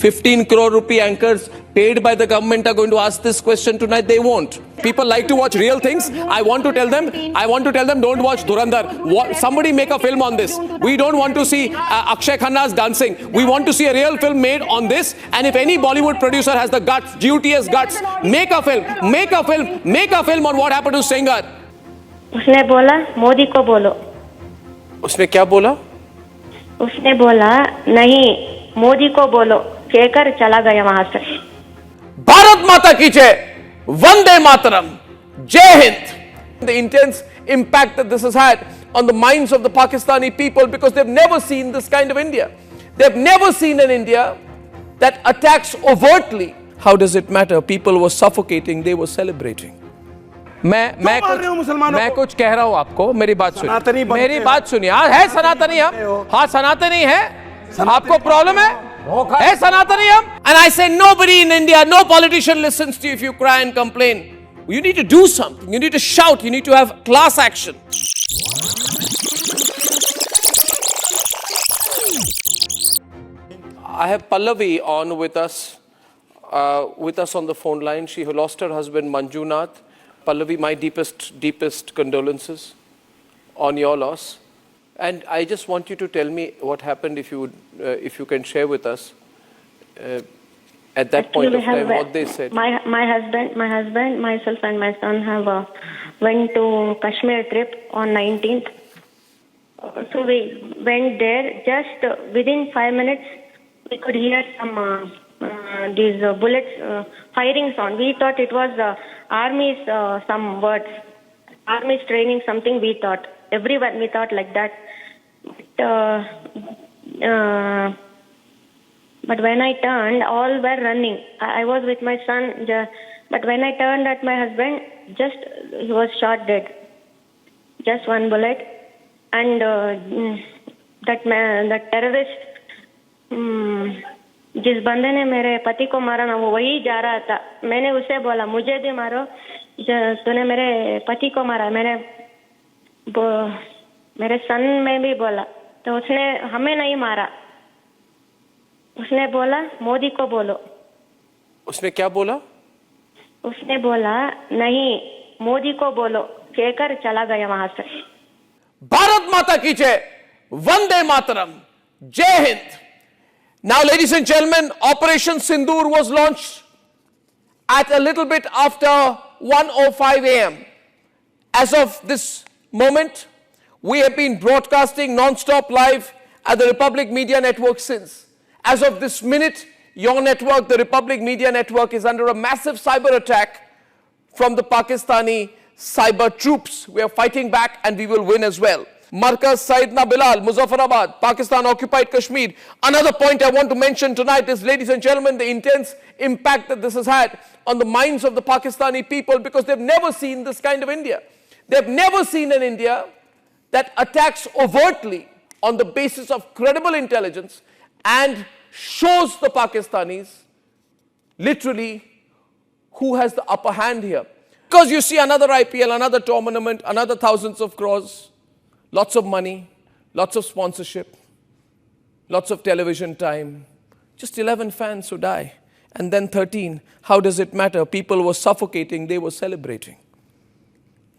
15 crore rupee anchors paid by the government are going to ask this question tonight. They won't. People like to watch real things. I want to tell them, don't watch Dhurandhar. Somebody make a film on this. We don't want to see Akshay Khanna's dancing. We want to see a real film made on this. And if any Bollywood producer has the guts, duteous guts, make a film on what happened to Singer. उसने बोला मोदी को बोलो. उसने क्या बोला? उसने बोला नहीं मोदी को बोलो, कहकर चला गया वहां से. भारत माता की जय, वंदे मातरम, जय Hind. The intense impact that this has had on the minds of the Pakistani people, because they've never seen this kind of India. They've never seen an India that attacks overtly. How does it matter? People were suffocating, they were celebrating. मैं कुछ कह रहा हूं आपको, मेरी बात सुनिए, मेरी बात सुनिए. है सनातनी हम, हाँ सनातनी है, आपको प्रॉब्लम है सनातनी हम. And I say nobody in India, no politician listens to you if you cry and complain. You need to do something, you need to shout, you need to have class action. I have Pallavi on with us on the phone line. She lost her husband Manjunath. Pallavi, my deepest condolences on your loss. And I just want you to tell me what happened, if you can share with us at that point of time what they said. My husband, myself, and my son have went to Kashmir trip on 19th. So we went there. Just within 5 minutes, we could hear some these bullets firing sound. We thought it was army's some words, army's training something. We thought, everyone we thought like that. But when I turned, all were running. I was with my son, but when I turned at my husband, just he was shot dead. Just one bullet, and that terrorist. जिस बंदे ने मेरे पति को मारा ना, वो वही जा रहा था. मैंने उसे बोला मुझे भी मारो, तूने मेरे पति को मारा. मेरे सन में भी बोला, तो उसने हमें नहीं मारा. उसने बोला मोदी को बोलो. उसने क्या बोला? उसने बोला नहीं मोदी को बोलो, कहकर चला गया वहां से. भारत माता की जय, वंदे मातरम, जय Hind. Now, ladies and gentlemen, Operation Sindoor was launched at a little bit after 1:05 a.m. As of this moment, we have been broadcasting non-stop live at the Republic Media Network since. As of this minute, your network, the Republic Media Network, is under a massive cyber attack from the Pakistani cyber troops. We are fighting back and we will win as well. Markaz Saidna Bilal, Muzaffarabad, Pakistan occupied Kashmir. Another point I want to mention tonight is, ladies and gentlemen, the intense impact that this has had on the minds of the Pakistani people, because they've never seen this kind of India. They've never seen an India that attacks overtly on the basis of credible intelligence and shows the Pakistanis literally who has the upper hand here. Because you see another IPL, another tournament, another thousands of crores, lots of money, lots of sponsorship, lots of television time, just 11 fans who die, and then 13. How does it matter? People were suffocating, they were celebrating.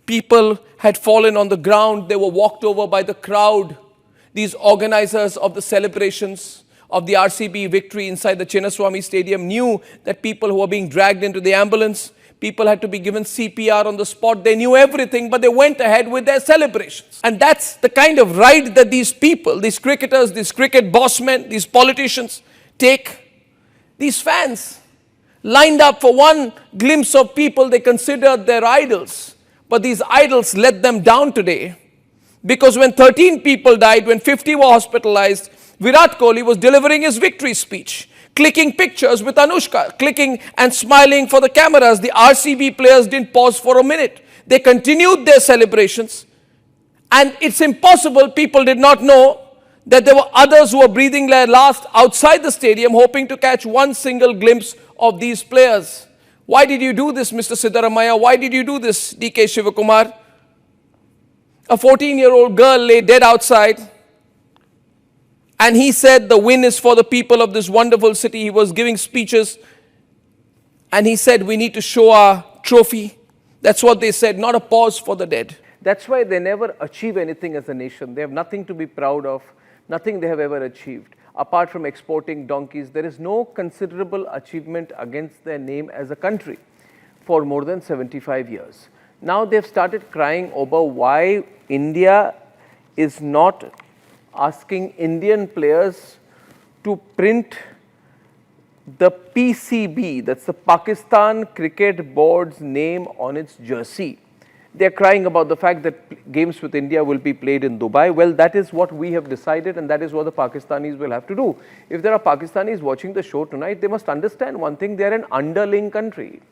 People had fallen on the ground, they were walked over by the crowd. These organizers of the celebrations of the RCB victory inside the Chinnaswamy Stadium knew that people who were being dragged into the ambulance, people had to be given CPR on the spot. They knew everything, but they went ahead with their celebrations. And that's the kind of ride that these people, these cricketers, these cricket bossmen, these politicians take. These fans lined up for one glimpse of people they considered their idols. But these idols let them down today. Because when 13 people died, when 50 were hospitalized, Virat Kohli was delivering his victory speech, clicking pictures with Anushka, clicking and smiling for the cameras. The RCB players didn't pause for a minute. They continued their celebrations. And it's impossible, people did not know that there were others who were breathing their last outside the stadium, hoping to catch one single glimpse of these players. Why did you do this, Mr. Siddaramaiah? Why did you do this, DK Shivakumar? A 14-year-old girl lay dead outside. And he said the win is for the people of this wonderful city. He was giving speeches and he said we need to show our trophy. That's what they said, not a pause for the dead. That's why they never achieve anything as a nation. They have nothing to be proud of, nothing they have ever achieved. Apart from exporting donkeys, there is no considerable achievement against their name as a country for more than 75 years. Now they've started crying over why India is not asking Indian players to print the PCB, that's the Pakistan Cricket Board's name on its jersey. They're crying about the fact that games with India will be played in Dubai. Well, that is what we have decided and that is what the Pakistanis will have to do. If there are Pakistanis watching the show tonight, they must understand one thing, they're an underling country.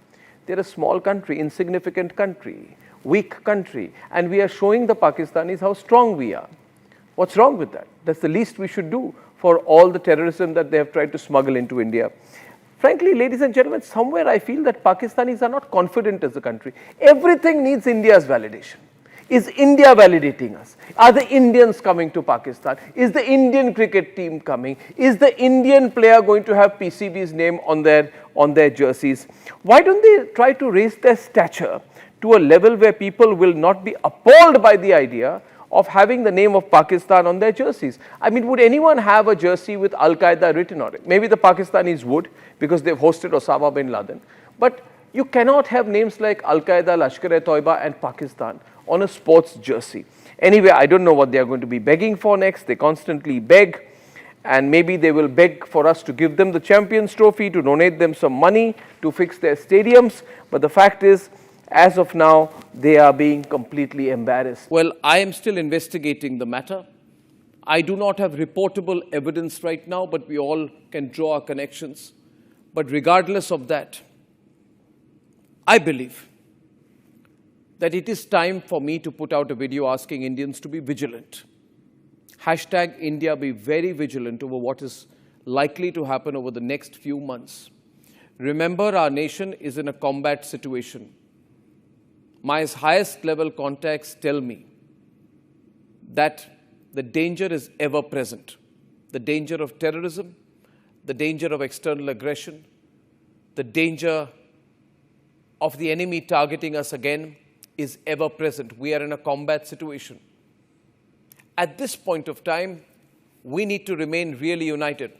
They're a small country, insignificant country, weak country, and we are showing the Pakistanis how strong we are. What's wrong with that? That's the least we should do for all the terrorism that they have tried to smuggle into India. Frankly, ladies and gentlemen, somewhere I feel that Pakistanis are not confident as a country. Everything needs India's validation. Is India validating us? Are the Indians coming to Pakistan? Is the Indian cricket team coming? Is the Indian player going to have PCB's name on their jerseys? Why don't they try to raise their stature to a level where people will not be appalled by the idea of having the name of Pakistan on their jerseys? I mean, would anyone have a jersey with Al-Qaeda written on it? Maybe the Pakistanis would, because they've hosted Osama bin Laden. But you cannot have names like Al-Qaeda, Lashkar-e-Toiba and Pakistan on a sports jersey. Anyway, I don't know what they are going to be begging for next. They constantly beg, and maybe they will beg for us to give them the Champions Trophy, to donate them some money to fix their stadiums. But the fact is, as of now, they are being completely embarrassed. Well, I am still investigating the matter. I do not have reportable evidence right now, but we all can draw our connections. But regardless of that, I believe that it is time for me to put out a video asking Indians to be vigilant. Hashtag India be very vigilant over what is likely to happen over the next few months. Remember, our nation is in a combat situation. My highest level contacts tell me that the danger is ever present. The danger of terrorism, the danger of external aggression, the danger of the enemy targeting us again is ever present. We are in a combat situation. At this point of time, we need to remain really united.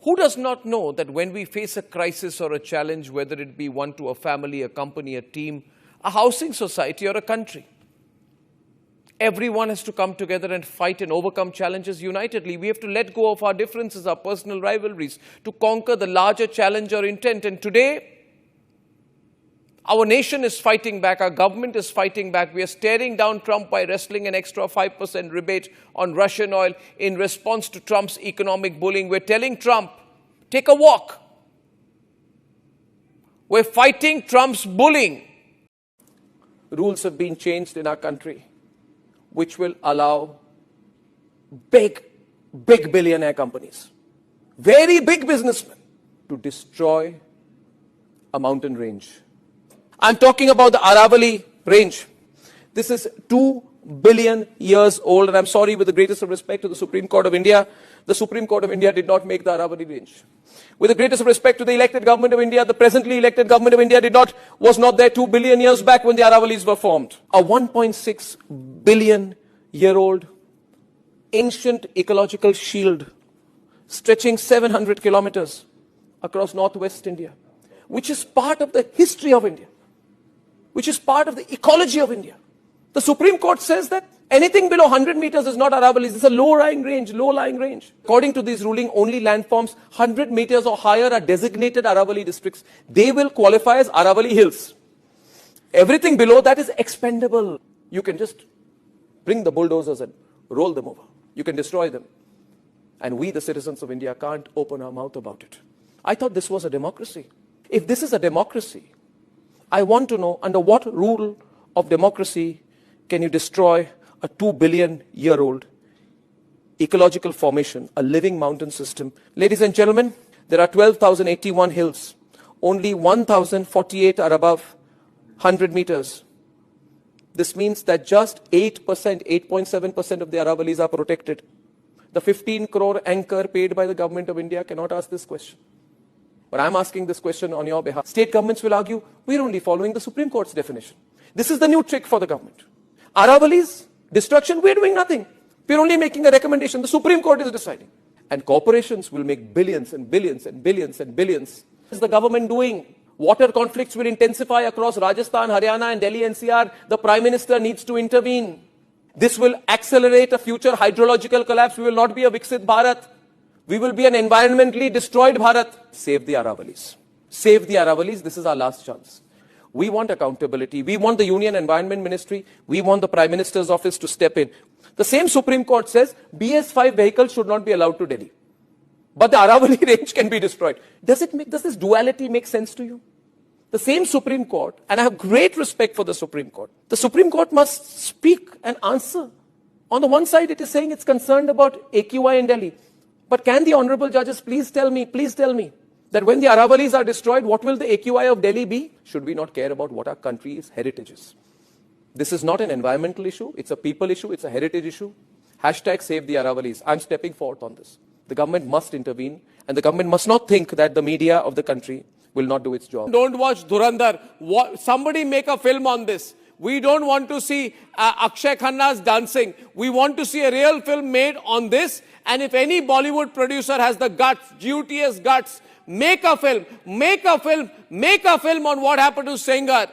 Who does not know that when we face a crisis or a challenge, whether it be one to a family, a company, a team, a housing society or a country, everyone has to come together and fight and overcome challenges unitedly. We have to let go of our differences, our personal rivalries, to conquer the larger challenge or intent. And today, our nation is fighting back, our government is fighting back. We are staring down Trump by wrestling an extra 5% rebate on Russian oil in response to Trump's economic bullying. We're telling Trump, take a walk. We're fighting Trump's bullying. Rules have been changed in our country, which will allow big billionaire companies, very big businessmen, to destroy a mountain range. I'm talking about the Aravalli range. This is 2 billion years old, and I'm sorry, with the greatest of respect to the Supreme Court of India, the Supreme Court of India did not make the Aravalli range. With the greatest of respect to the elected government of India, the presently elected government of India was not there 2 billion years back when the Aravallis were formed. A 1.6 billion year old ancient ecological shield stretching 700 kilometers across northwest India, which is part of the history of India, which is part of the ecology of India. The Supreme Court says that anything below 100 meters is not Aravallis. It's a low-lying range. According to this ruling, only landforms 100 meters or higher are designated Aravalli districts. They will qualify as Aravalli Hills. Everything below that is expendable. You can just bring the bulldozers and roll them over. You can destroy them. And we, the citizens of India, can't open our mouth about it. I thought this was a democracy. If this is a democracy, I want to know under what rule of democracy can you destroy a 2 billion year old ecological formation, a living mountain system. Ladies and gentlemen, there are 12,081 hills. Only 1,048 are above 100 meters. This means that just 8%, 8.7% of the Aravallis are protected. The 15 crore anchor paid by the government of India cannot ask this question. But I'm asking this question on your behalf. State governments will argue, we're only following the Supreme Court's definition. This is the new trick for the government. Aravallis, destruction, we're doing nothing. We're only making a recommendation. The Supreme Court is deciding. And corporations will make billions and billions and billions and billions. What is the government doing? Water conflicts will intensify across Rajasthan, Haryana and Delhi NCR. The Prime Minister needs to intervene. This will accelerate a future hydrological collapse. We will not be a Viksit Bharat. We will be an environmentally destroyed Bharat. Save the Aravallis. Save the Aravallis. This is our last chance. We want accountability. We want the Union Environment Ministry. We want the Prime Minister's office to step in. The same Supreme Court says BS5 vehicles should not be allowed to Delhi. But the Aravalli range can be destroyed. Does this duality make sense to you? The same Supreme Court, and I have great respect for the Supreme Court, the Supreme Court must speak and answer. On the one side, it is saying it's concerned about AQI in Delhi. But can the honorable judges please tell me that when the Aravallis are destroyed, what will the AQI of Delhi be? Should we not care about what our country's heritage is? This is not an environmental issue. It's a people issue. It's a heritage issue. Hashtag save the Aravallis. I'm stepping forth on this. The government must intervene, and the government must not think that the media of the country will not do its job. Don't watch Dhurandhar. Somebody make a film on this. We don't want to see Akshay Khanna's dancing. We want to see a real film made on this. And if any Bollywood producer has the guts, duteous guts, make a film on what happened to Sengar.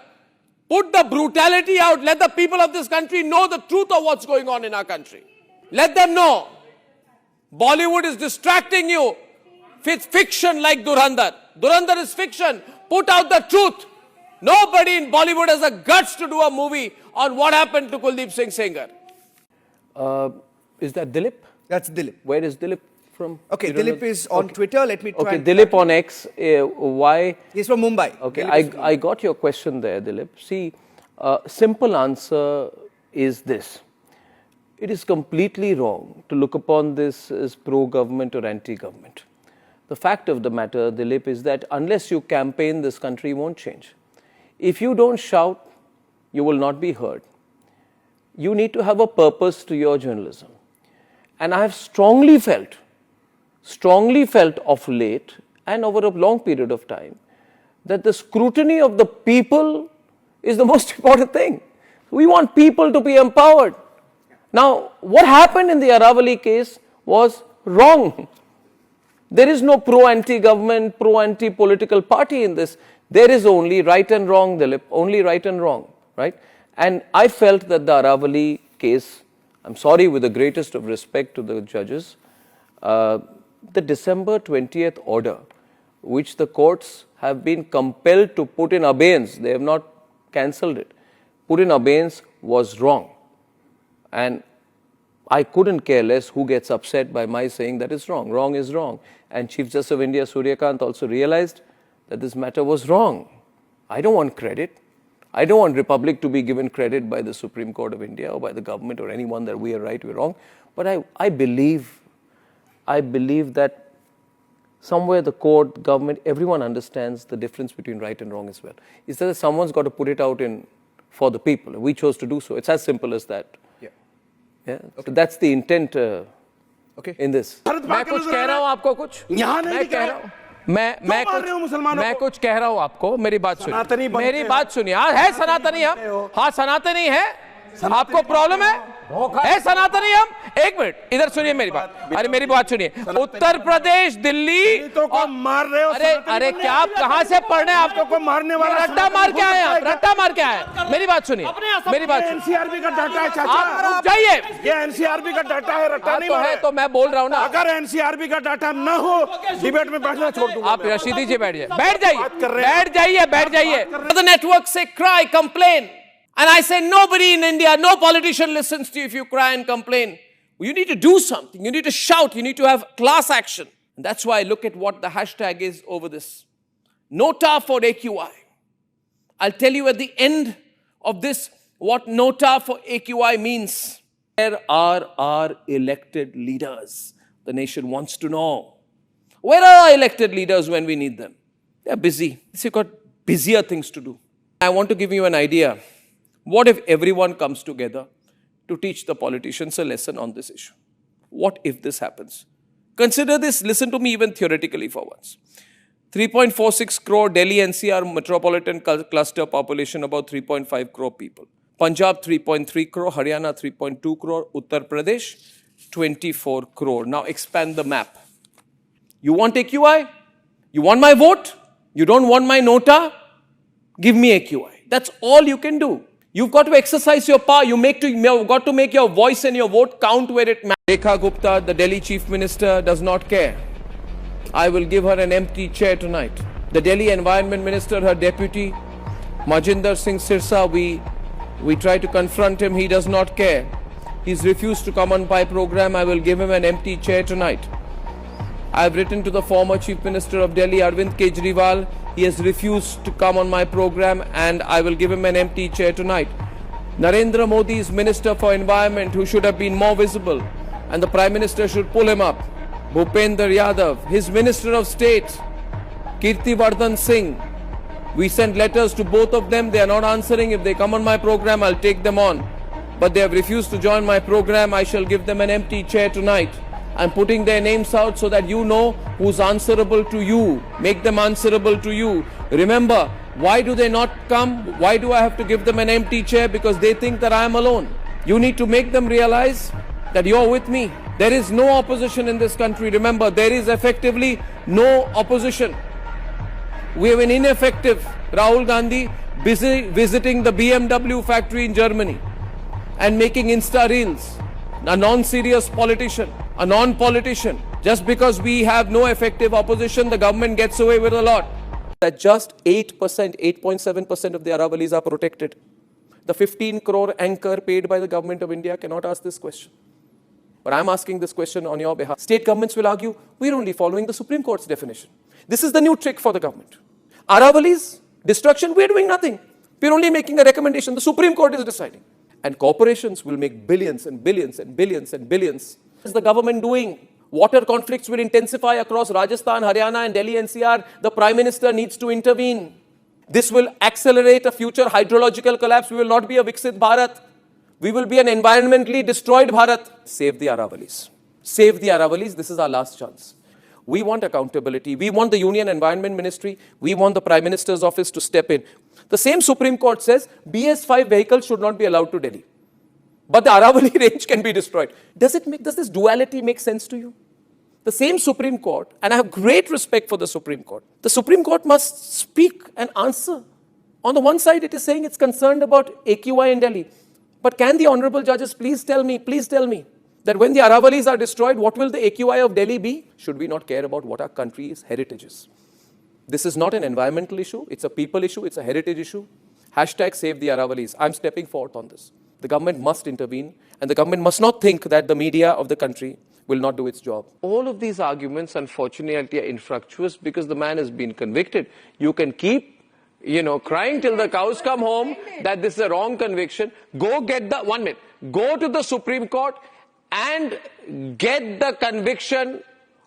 Put the brutality out. Let the people of this country know the truth of what's going on in our country. Let them know. Bollywood is distracting you. It's fiction like Dhurandhar. Dhurandhar is fiction. Put out the truth. Nobody in Bollywood has the guts to do a movie on what happened to Kuldeep Singh Sengar. Is that Dilip? That's Dilip. Where is Dilip from? Okay, Dilip is on Twitter. Let me try. Okay, Dilip on X. Why? He's from Mumbai. Okay, I got your question there, Dilip. See, simple answer is this. It is completely wrong to look upon this as pro-government or anti-government. The fact of the matter, Dilip, is that unless you campaign, this country won't change. If you don't shout, you will not be heard. You need to have a purpose to your journalism. And I have strongly felt of late and over a long period of time that the scrutiny of the people is the most important thing. We want people to be empowered. Now, what happened in the Aravalli case was wrong. There is no pro-anti-government, pro-anti-political party in this. There is only right and wrong, Dilip, only right and wrong, right? And I felt that the Aravalli case, I'm sorry, with the greatest of respect to the judges, the December 20th order, which the courts have been compelled to put in abeyance, they have not cancelled it, put in abeyance was wrong. And I couldn't care less who gets upset by my saying that it's wrong. Wrong is wrong. And Chief Justice of India, Suryakant, also realized that this matter was wrong. I don't want credit. I don't want Republic to be given credit by the Supreme Court of India or by the government or anyone that we are right, we're wrong. But I believe that somewhere the court, government, everyone understands the difference between right and wrong as well. It's that someone's got to put it out for the people. We chose to do so. It's as simple as that. Yeah. Okay. So that's the intent in this. मैं कुछ कह रहा हूँ आपको कुछ मैं कह रहा हूँ मैं कुछ कह रहा हूँ आपको मेरी बात सुनिए है सनातनी हम हाँ सनातनी है आपको प्रॉब्लम है सनातनी हम एक मिनट इधर सुनिए मेरी बात अरे मेरी बात सुनिए उत्तर प्रदेश दिल्ली तो को मार रहे हो अरे क्या आप कहाँ से पढ़ने आपको को मारने वाला रट्टा मार के आए आप रट्टा मार के आए मेरी बात सुनिए एनसीआरबी का डाटा है चाचा आप रुक जाइए ये एनसीआरबी का डाटा है रट्टा नहीं है तो मैं बोल रहा हूँ ना अगर एनसीआरबी का डाटा न हो डिबेट में बैठना छोड़ दूंगा आप रशीदी जी बैठ जाइए the network say cry complain and I say nobody in India no politician listens to you if you cry and complain. You need to do something. You need to shout. You need to have class action. And that's why look at what the hashtag is over this. Nota for AQI. I'll tell you at the end of this what Nota for AQI means. Where are our elected leaders? The nation wants to know. Where are our elected leaders when we need them? They're busy. They've got busier things to do. I want to give you an idea. What if everyone comes together to teach the politicians a lesson on this issue? What if this happens? Consider this, listen to me even theoretically for once. 3.46 crore Delhi NCR metropolitan cluster population, about 3.5 crore people. Punjab 3.3 crore, Haryana 3.2 crore, Uttar Pradesh 24 crore. Now expand the map. You want AQI? You want my vote? You don't want my nota? Give me AQI. That's all you can do. You've got to exercise your power. You've got to make your voice and your vote count where it matters. Rekha Gupta, the Delhi Chief Minister, does not care. I will give her an empty chair tonight. The Delhi Environment Minister, her deputy, Majinder Singh Sirsa, we try to confront him. He does not care. He's refused to come on my program. I will give him an empty chair tonight. I've written to the former Chief Minister of Delhi, Arvind Kejriwal. He has refused to come on my program and I will give him an empty chair tonight. Narendra Modi's Minister for Environment, who should have been more visible, and the Prime Minister should pull him up. Bhupender Yadav, his Minister of State, Kirti Vardhan Singh. We sent letters to both of them. They are not answering. If they come on my program, I'll take them on. But they have refused to join my program. I shall give them an empty chair tonight. I'm putting their names out so that you know who's answerable to you. Make them answerable to you. Remember, why do they not come? Why do I have to give them an empty chair? Because they think that I am alone. You need to make them realize that you're with me. There is no opposition in this country. Remember, there is effectively no opposition. We have an ineffective Rahul Gandhi busy visiting the BMW factory in Germany and making Insta reels. A non-serious politician, a non-politician. Just because we have no effective opposition, the government gets away with a lot. That just 8%, 8.7% of the Aravallis are protected. The 15 crore anchor paid by the government of India cannot ask this question. But I'm asking this question on your behalf. State governments will argue, we're only following the Supreme Court's definition. This is the new trick for the government. Aravallis, destruction, we're doing nothing. We're only making a recommendation. The Supreme Court is deciding. And corporations will make billions and billions and billions and billions. What is the government doing? Water conflicts will intensify across Rajasthan, Haryana and Delhi NCR. The Prime Minister needs to intervene. This will accelerate a future hydrological collapse. We will not be a Viksit Bharat. We will be an environmentally destroyed Bharat. Save the Aravallis. Save the Aravallis. This is our last chance. We want accountability. We want the Union Environment Ministry. We want the Prime Minister's office to step in. The same Supreme Court says BS5 vehicles should not be allowed to Delhi. But the Aravalli range can be destroyed. Does this duality make sense to you? The same Supreme Court, and I have great respect for the Supreme Court. The Supreme Court must speak and answer. On the one side, it is saying it's concerned about AQI in Delhi. But can the honorable judges please tell me that when the Aravallis are destroyed, what will the AQI of Delhi be? Should we not care about what our country's heritage is? This is not an environmental issue. It's a people issue. It's a heritage issue. Hashtag save the Aravallis. I'm stepping forth on this. The government must intervene, and the government must not think that the media of the country will not do its job. All of these arguments, unfortunately, are infructuous because the man has been convicted. You can keep, crying till the cows come home that this is a wrong conviction. Go get go to the Supreme Court and get the conviction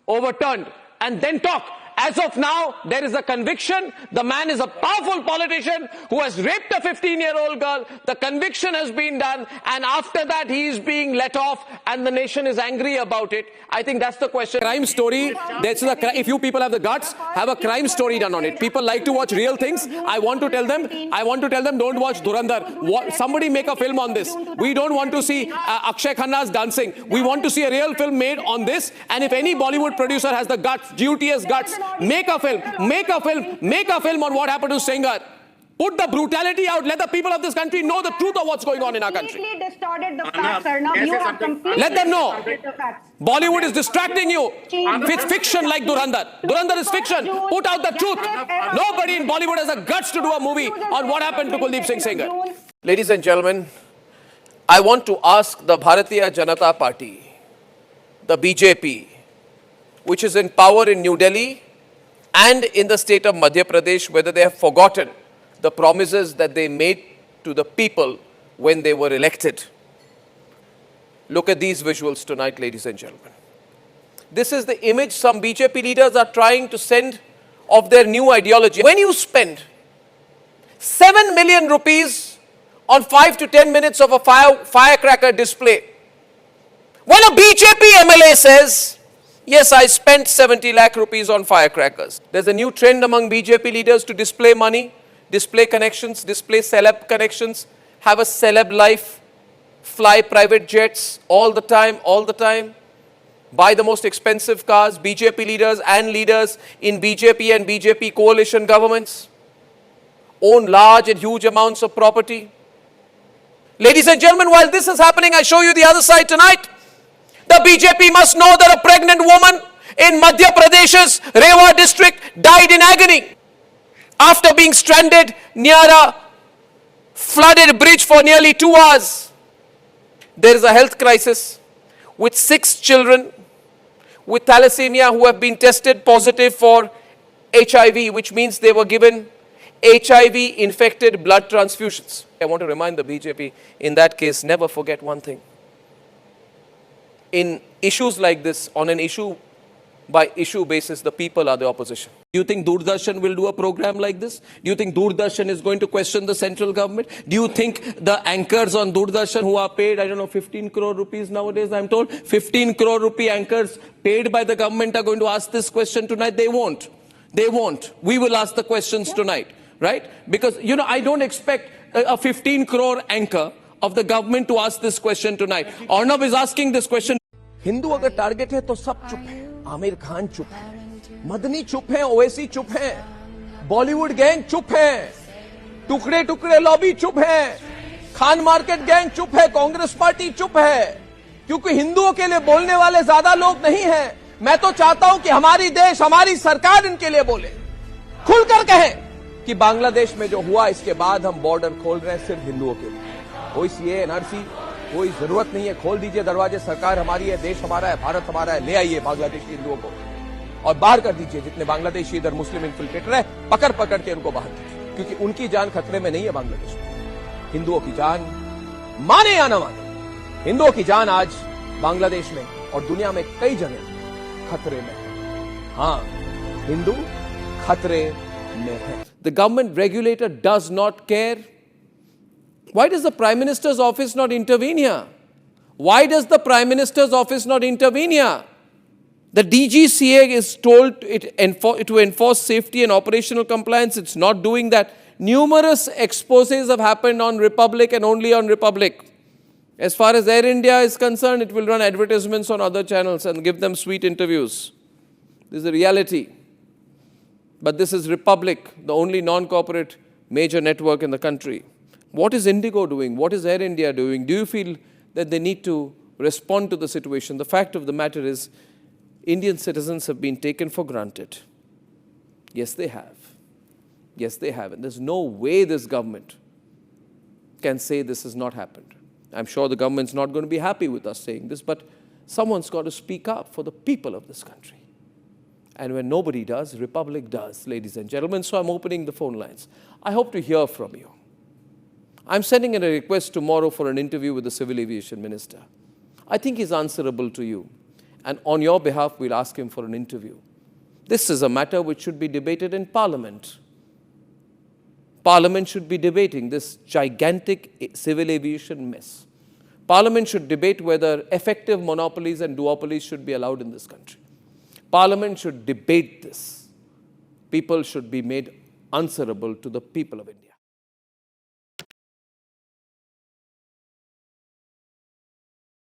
overturned and then talk. As of now, there is a conviction. The man is a powerful politician who has raped a 15-year-old girl. The conviction has been done. And after that, he is being let off and the nation is angry about it. I think that's the question. Crime story. If you people have the guts, have a crime story done on it. People like to watch real things. I want to tell them, don't watch Dhurandhar. Somebody make a film on this. We don't want to see Akshay Khanna's dancing. We want to see a real film made on this. And if any Bollywood producer has the guts, duteous guts, make a film on what happened to Singer. Put the brutality out. Let the people of this country know the truth of what's going on in our country. Distorted the facts, Arnab. You have completely let them know. the facts. Bollywood is distracting you with fiction like Dhurandhar. Dhurandhar is fiction. Put out the truth. Nobody in Bollywood has the guts to do a movie on what happened to Kuldeep Singh Sengar. Ladies and gentlemen, I want to ask the Bharatiya Janata Party, the BJP, which is in power in New Delhi and in the state of Madhya Pradesh, whether they have forgotten the promises that they made to the people when they were elected. Look at these visuals tonight, ladies and gentlemen. This is the image some BJP leaders are trying to send of their new ideology. When you spend 7 million rupees on 5 to 10 minutes of a firecracker display, When a BJP MLA says, yes, I spent 70 lakh rupees on firecrackers. There's a new trend among BJP leaders to display money, display connections, display celeb connections, have a celeb life, fly private jets all the time, buy the most expensive cars, BJP leaders and leaders in BJP and BJP coalition governments, own large and huge amounts of property. Ladies and gentlemen, while this is happening, I show you the other side tonight. The BJP must know that a pregnant woman in Madhya Pradesh's Rewa district died in agony after being stranded near a flooded bridge for nearly 2 hours. There is a health crisis with 6 children with thalassemia who have been tested positive for HIV, which means they were given HIV-infected blood transfusions. I want to remind the BJP, in that case, never forget one thing. In issues like this, on an issue-by-issue basis, the people are the opposition. Do you think Doordarshan will do a program like this? Do you think Doordarshan is going to question the central government? Do you think the anchors on Doordarshan who are paid, 15 crore rupees nowadays, I'm told, 15 crore rupee anchors paid by the government are going to ask this question tonight? They won't. They won't. We will ask the questions tonight, right? Because, I don't expect a 15 crore anchor of the government to ask this question tonight. Arnab is asking this question. Hindu अगर target है तो सब चुप है, आमिर खान चुप है, मदनी चुप है, ओवैसी चुप है, बॉलीवुड गैंग चुप है, टुकड़े टुकड़े लॉबी चुप है, खान मार्केट गैंग चुप है, कांग्रेस पार्टी चुप है, क्योंकि हिंदुओं के लिए बोलने वाले ज्यादा लोग नहीं हैं। मैं तो चाहता हूं कि हमारी देश, हमारी सरकार इनके लिए बोले, खुलकर कहें कि बांग्लादेश में जो हुआ इसके बाद हम बॉर्डर खोल रहे हैं सिर्फ हिंदुओं के लिए। कोई सीए एनआरसी कोई जरूरत नहीं है, खोल दीजिए दरवाजे, सरकार हमारी है, देश हमारा है, भारत हमारा है, ले आइए बांग्लादेशी हिंदुओं को और बाहर कर दीजिए। जितने बांग्लादेशी इधर मुस्लिम इन्फिल्ट्रेटर है, पकड़ पकड़ के उनको बाहर कीजिए, क्योंकि उनकी जान खतरे में नहीं है बांग्लादेश में। हिंदुओं की जान, माने या न माने, हिंदुओं की जान आज बांग्लादेश में और दुनिया में कई जगह खतरे में है। हाँ, हिंदू खतरे में है। The government regulator does not care. Why does the Prime Minister's office not intervene here? Why does the Prime Minister's office not intervene here? The DGCA is told to enforce safety and operational compliance. It's not doing that. Numerous exposés have happened on Republic and only on Republic. As far as Air India is concerned, it will run advertisements on other channels and give them sweet interviews. This is the reality. But this is Republic, the only non-corporate major network in the country. What is Indigo doing? What is Air India doing? Do you feel that they need to respond to the situation? The fact of the matter is, Indian citizens have been taken for granted. Yes, they have. Yes, they have. And there's no way this government can say this has not happened. I'm sure the government's not going to be happy with us saying this, but someone's got to speak up for the people of this country. And when nobody does, Republic does, ladies and gentlemen. So I'm opening the phone lines. I hope to hear from you. I'm sending in a request tomorrow for an interview with the Civil Aviation Minister. I think he's answerable to you. And on your behalf, we'll ask him for an interview. This is a matter which should be debated in Parliament. Parliament should be debating this gigantic civil aviation mess. Parliament should debate whether effective monopolies and duopolies should be allowed in this country. Parliament should debate this. People should be made answerable to the people of India.